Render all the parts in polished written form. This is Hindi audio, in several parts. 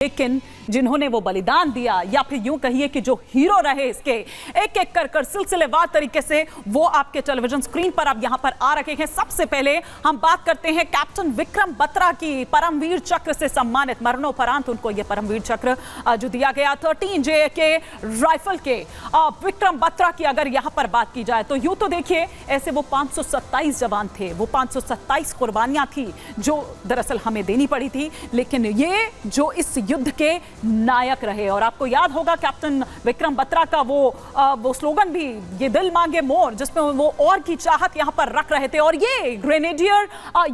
लेकिन जिन्होंने वो बलिदान दिया, या फिर यूं कहिए कि जो हीरो रहे इसके, एक एक कर सिलसिलेवार तरीके से वो आपके टेलीविजन स्क्रीन पर अब यहां पर आ रखे हैं। सबसे पहले हम बात करते हैं कैप्टन विक्रम बत्रा की। परमवीर चक्र से सम्मानित, मरणोपरांत उनको यह परमवीर चक्र जो दिया गया 13 JK राइफल के विक्रम बत्रा की अगर यहां पर बात की जाए तो यूं तो देखिए ऐसे वो 527 जवान थे, वो 527 कुर्बानियां थी जो दरअसल हमें देनी पड़ी थी, लेकिन ये जो इस युद्ध के नायक रहे। और आपको याद होगा कैप्टन विक्रम बत्रा का वो स्लोगन भी, ये दिल मांगे मोर, जिसमें वो और की चाहत यहां पर रख रहे थे। और ये ग्रेनेडियर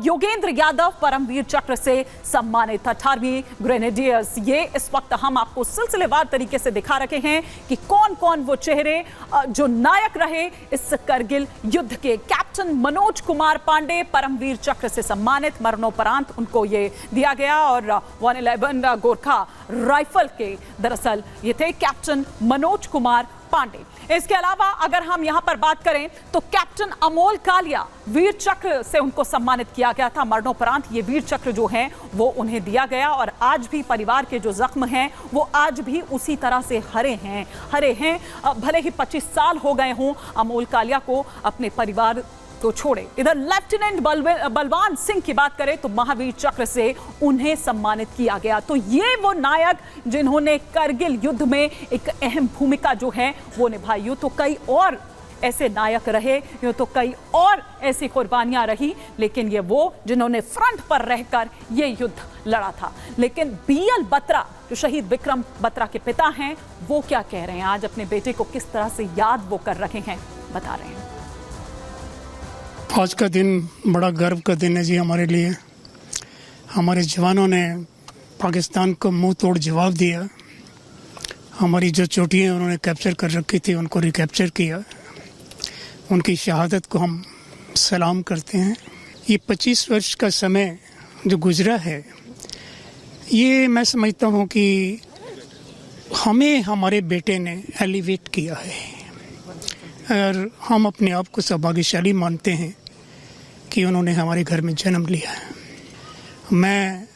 योगेंद्र यादव परमवीर चक्र से सम्मानित 18वीं ग्रेनेडियर्स। ये इस वक्त हम आपको सिलसिलेवार तरीके से दिखा रखे हैं कि कौन कौन वो चेहरे जो नायक रहे इस करगिल युद्ध के। कैप्टन मनोज कुमार पांडे परमवीर चक्र से सम्मानित, मरणोपरांत उनको ये दिया गया। और 111 गोरखा राइफल के दरअसल ये थे कैप्टन मनोज कुमार पांडे। इसके अलावा अगर हम यहां पर बात करें तो कैप्टन अमोल कालिया वीर चक्र से उनको सम्मानित किया गया था। मरणोपरांत ये वीर चक्र जो है वो उन्हें दिया गया। और आज भी परिवार के जो जख्म हैं वो आज भी उसी तरह से हरे हैं। भले ही 25 साल हो गए हों अमोल कालिया को अपने परिवार को छोड़े। इधर लेफ्टिनेंट बलवान सिंह की बात करें तो महावीर चक्र से उन्हें सम्मानित किया गया। तो ये वो नायक जिन्होंने करगिल युद्ध में एक अहम भूमिका जो है वो निभाई। यूं तो कई और ऐसे नायक रहे, यूं तो कई और ऐसी कुर्बानियां रही, लेकिन ये वो जिन्होंने फ्रंट पर रहकर ये युद्ध लड़ा था। लेकिन BL बत्रा जो शहीद विक्रम बत्रा के पिता हैं वो क्या कह रहे हैं, आज अपने बेटे को किस तरह से याद वो कर रहे हैं, बता रहे हैं। आज का दिन बड़ा गर्व का दिन है जी हमारे लिए। हमारे जवानों ने पाकिस्तान को मुंह तोड़ जवाब दिया। हमारी जो चोटियाँ उन्होंने कैप्चर कर रखी थी उनको रिकैप्चर किया। उनकी शहादत को हम सलाम करते हैं। ये 25 वर्ष का समय जो गुजरा है, ये मैं समझता हूँ कि हमें हमारे बेटे ने एलिवेट किया है। और हम अपने आप को सौभाग्यशाली मानते हैं कि उन्होंने हमारे घर में जन्म लिया। मैं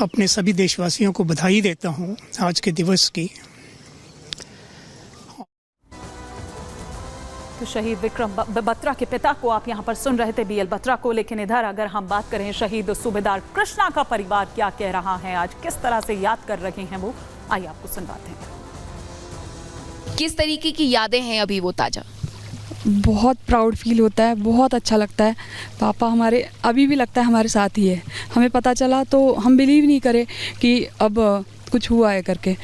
अपने सभी देशवासियों को बधाई देता हूं आज के दिवस की। तो शहीद विक्रम बत्रा के पिता को आप यहां पर सुन रहे थे, BL बत्रा को। लेकिन इधर अगर हम बात करें शहीद सूबेदार कृष्णा का परिवार क्या कह रहा है, आज किस तरह से याद कर रहे हैं वो, आइए आपको सुनवाते हैं। किस तरीके की यादें हैं अभी वो ताजा? बहुत प्राउड फील होता है, बहुत अच्छा लगता है। पापा हमारे अभी भी लगता है हमारे साथ ही है। हमें पता चला तो हम बिलीव नहीं करे कि अब कुछ हुआ है करके।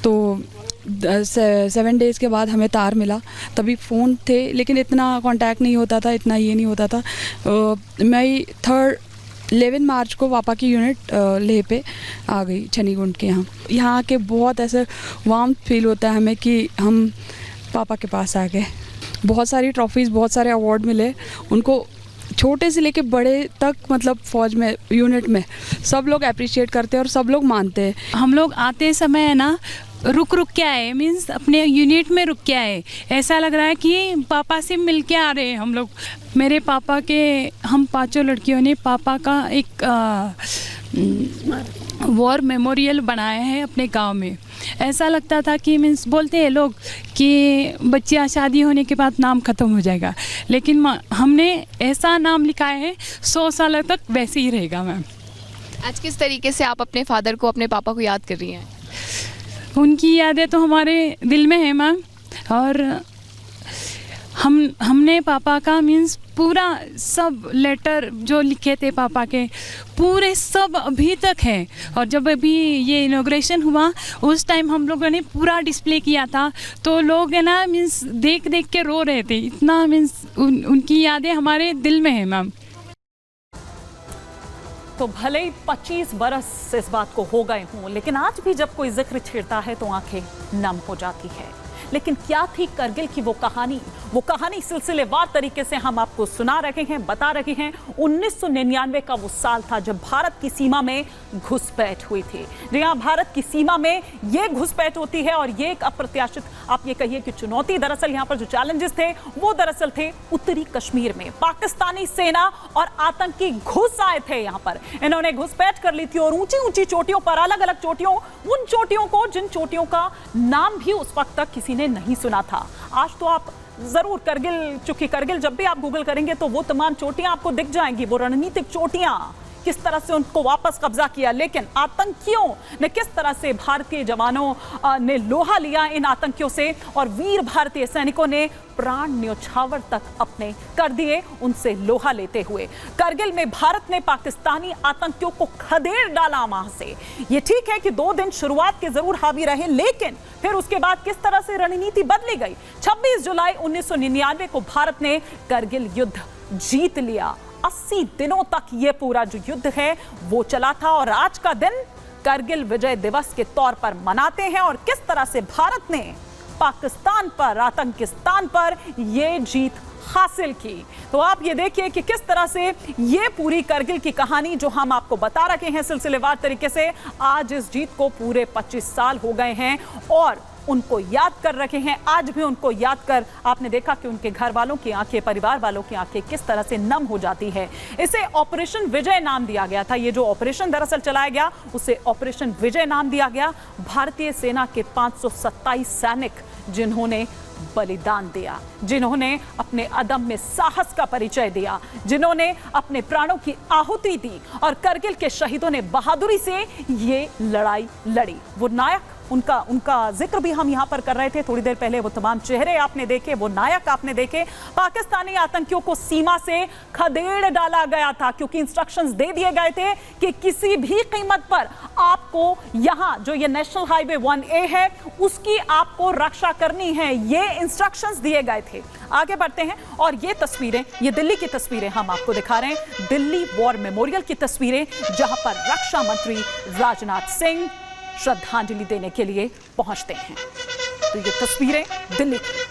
तो 7 डेज़ के बाद हमें तार मिला, तभी फ़ोन थे लेकिन इतना कांटेक्ट नहीं होता था, इतना ये नहीं होता था। मैं 11 मार्च को पापा की यूनिट लेह पे आ गई, छनीगुंड के यहाँ आके बहुत ऐसे वार्म फील होता है हमें कि हम पापा के पास आ गए। बहुत सारी ट्रॉफीज़, बहुत सारे अवार्ड मिले उनको, छोटे से लेके बड़े तक, मतलब फ़ौज में, यूनिट में सब लोग अप्रिशिएट करते हैं और सब लोग मानते हैं। हम लोग आते समय है ना रुक के आए, मीन्स अपने यूनिट में रुक के आए। ऐसा लग रहा है कि पापा से मिल के आ रहे हैं हम लोग। मेरे पापा के, हम 5 लड़कियों ने पापा का एक वॉर मेमोरियल बनाया है अपने गांव में। ऐसा लगता था कि मीन्स बोलते हैं लोग कि बच्चियाँ शादी होने के बाद नाम ख़त्म हो जाएगा, लेकिन हमने ऐसा नाम लिखा है 100 साल तक वैसे ही रहेगा मैम। आज किस तरीके से आप अपने फादर को, अपने पापा को याद कर रही हैं? उनकी यादें तो हमारे दिल में है मैम। और हमने पापा का मीन्स पूरा सब लेटर जो लिखे थे पापा के, पूरे सब अभी तक है। और जब अभी ये इनॉग्रेशन हुआ उस टाइम हम लोगों ने पूरा डिस्प्ले किया था, तो लोग है ना मीन्स देख के रो रहे थे। इतना मीन्स उनकी यादें हमारे दिल में है मैम। तो भले ही 25 बरस इस बात को हो गए हों, लेकिन आज भी जब कोई जिक्र छेड़ता है तो आंखें नम हो जाती है। लेकिन क्या थी करगिल की वो कहानी, वो कहानी सिलसिलेवार तरीके से हम आपको सुना रहे हैं, बता रहे हैं। 1999 का वो साल था जब भारत की सीमा में घुसपैठ हुई थी। जी हाँ, भारत की सीमा में ये घुसपैठ होती है और ये एक अप्रत्याशित, आप ये कहिए कि चुनौती। दरअसल यहाँ पर जो चैलेंजेस थे वो दरअसल थे उत्तरी कश्मीर में। पाकिस्तानी सेना और आतंकी घुस आए थे यहाँ पर, इन्होंने घुसपैठ कर ली थी और ऊंची ऊंची चोटियों पर, अलग अलग चोटियों, उन चोटियों को जिन चोटियों का नाम भी उस वक्त तक किसी ने नहीं सुना था। आज तो आप जरूर करगिल, चूंकि करगिल जब भी आप गूगल करेंगे तो वो तमाम चोटियां आपको दिख जाएंगी, वो रणनीतिक चोटियां, किस तरह से उनको वापस कब्जा किया। लेकिन आतंकियों ने किस तरह से भारतीय जवानों ने लोहा लिया इन आतंकियों से, और वीर भारतीय सैनिकों ने प्राण न्योछावर तक अपने कर दिए उनसे लोहा लेते हुए। करगिल में भारत ने पाकिस्तानी आतंकियों को खदेड़ डाला वहां से। ये ठीक है कि 2 दिन शुरुआत के जरूर हावी रहे, लेकिन फिर उसके बाद किस तरह से रणनीति बदली गई। 26 जुलाई 1999 को भारत ने करगिल युद्ध जीत लिया। 80 दिनों तक ये पूरा जो युद्ध है वो चला था और आज का दिन करगिल विजय दिवस के तौर पर मनाते हैं। और किस तरह से भारत ने पाकिस्तान पर, आतंकिस्तान पर ये जीत हासिल की, तो आप ये देखिए कि किस तरह से ये पूरी करगिल की कहानी जो हम आपको बता रहे हैं सिलसिलेवार तरीके से, आज इस जीत को पूरे 25 साल हो गए हैं और उनको याद कर रखे हैं। आज भी उनको याद कर आपने देखा कि उनके घर वालों की आंखें, परिवार वालों की आंखें किस तरह से नम हो जाती है। इसे ऑपरेशन विजय नाम दिया गया था। ये जो ऑपरेशन दरअसल चलाया गया उसे ऑपरेशन विजय नाम दिया गया। भारतीय सेना के 527 सैनिक जिन्होंने बलिदान दिया, जिन्होंने अपने अदम्य साहस का परिचय दिया, जिन्होंने अपने प्राणों की आहुति दी और करगिल के शहीदों ने बहादुरी से ये लड़ाई लड़ी। वो नायक, उनका जिक्र भी हम यहाँ पर कर रहे थे थोड़ी देर पहले। वो तमाम चेहरे आपने देखे, वो नायक आपने देखे। पाकिस्तानी आतंकियों को सीमा से खदेड़ डाला गया था क्योंकि इंस्ट्रक्शंस दे दिए गए थे कि किसी भी कीमत पर आपको यहाँ जो ये नेशनल हाईवे 1A है उसकी आपको रक्षा करनी है। ये इंस्ट्रक्शंस दिए गए थे। आगे बढ़ते हैं और ये तस्वीरें, ये दिल्ली की तस्वीरें हम आपको दिखा रहे हैं। दिल्ली वॉर मेमोरियल की तस्वीरें जहां पर रक्षा मंत्री राजनाथ सिंह श्रद्धांजलि देने के लिए पहुंचते हैं। तो ये तस्वीरें दिल्ली की।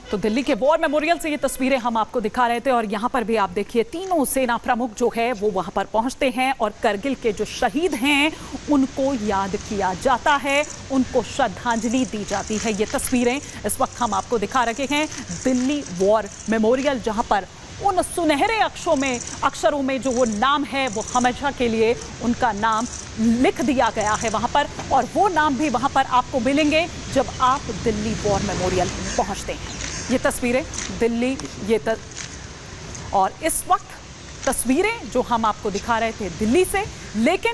तो दिल्ली के वॉर मेमोरियल से ये तस्वीरें हम आपको दिखा रहे थे और यहाँ पर भी आप देखिए तीनों सेना प्रमुख जो है वो वहाँ पर पहुँचते हैं और करगिल के जो शहीद हैं उनको याद किया जाता है, उनको श्रद्धांजलि दी जाती है। ये तस्वीरें इस वक्त हम आपको दिखा रहे हैं दिल्ली वॉर मेमोरियल, जहाँ पर उन सुनहरे अक्षरों में जो वो नाम है वो हमेशा के लिए उनका नाम लिख दिया गया है वहाँ पर, और वो नाम भी वहाँ पर आपको मिलेंगे जब आप दिल्ली वॉर मेमोरियल पहुँचते हैं। ये तस्वीरें दिल्ली, और इस वक्त तस्वीरें जो हम आपको दिखा रहे थे दिल्ली से, लेकिन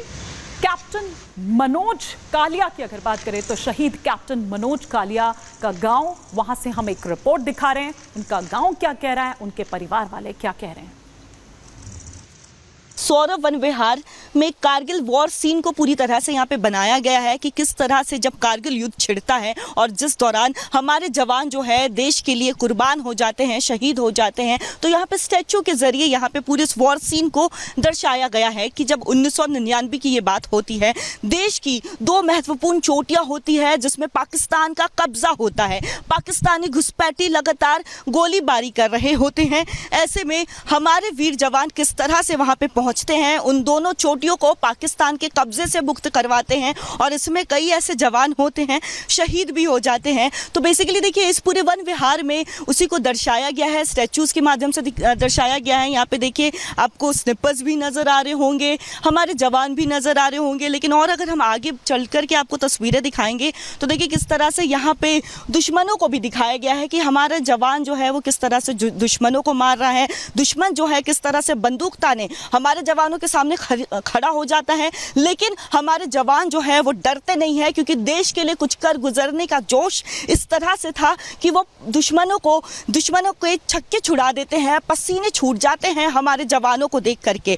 कैप्टन मनोज कालिया की अगर बात करें तो शहीद कैप्टन मनोज कालिया का गांव, वहां से हम एक रिपोर्ट दिखा रहे हैं। उनका गांव क्या कह रहा है, उनके परिवार वाले क्या कह रहे हैं। सौरभ वन विहार में कारगिल वॉर सीन को पूरी तरह से यहाँ पे बनाया गया है कि किस तरह से जब कारगिल युद्ध छिड़ता है और जिस दौरान हमारे जवान जो है देश के लिए कुर्बान हो जाते हैं, शहीद हो जाते हैं, तो यहाँ पे स्टैचू के जरिए यहाँ पे पूरे इस वॉर सीन को दर्शाया गया है कि जब 1999 की ये बात होती है, देश की 2 महत्वपूर्ण चोटियाँ होती है जिसमें पाकिस्तान का कब्जा होता है, पाकिस्तानी घुसपैठी लगातार गोलीबारी कर रहे होते हैं। ऐसे में हमारे वीर जवान किस तरह से वहाँ पे पहुंचते हैं, उन दोनों चोटियों को पाकिस्तान के कब्जे से मुक्त करवाते हैं और इसमें कई ऐसे जवान होते हैं शहीद भी हो जाते हैं। तो बेसिकली देखिए इस पूरे वन विहार में उसी को दर्शाया गया है, स्टैचूज के माध्यम से दर्शाया गया है। यहाँ पे देखिए आपको स्निपर्स भी नजर आ रहे होंगे, हमारे जवान भी नजर आ रहे होंगे, लेकिन और अगर हम आगे चल करके आपको तस्वीरें दिखाएंगे तो देखिए किस तरह से यहाँ पे दुश्मनों को भी दिखाया गया है कि हमारा जवान जो है वो किस तरह से दुश्मनों को मार रहा है, दुश्मन जो है किस तरह से बंदूक ताने हमारे जवानों के सामने खड़ा हो जाता है, लेकिन हमारे जवान जो है वो डरते नहीं है क्योंकि देश के लिए कुछ कर गुजरने का जोश इस तरह से था कि वो दुश्मनों के छक्के छुड़ा देते हैं, पसीने छूट जाते हैं हमारे जवानों को देख करके।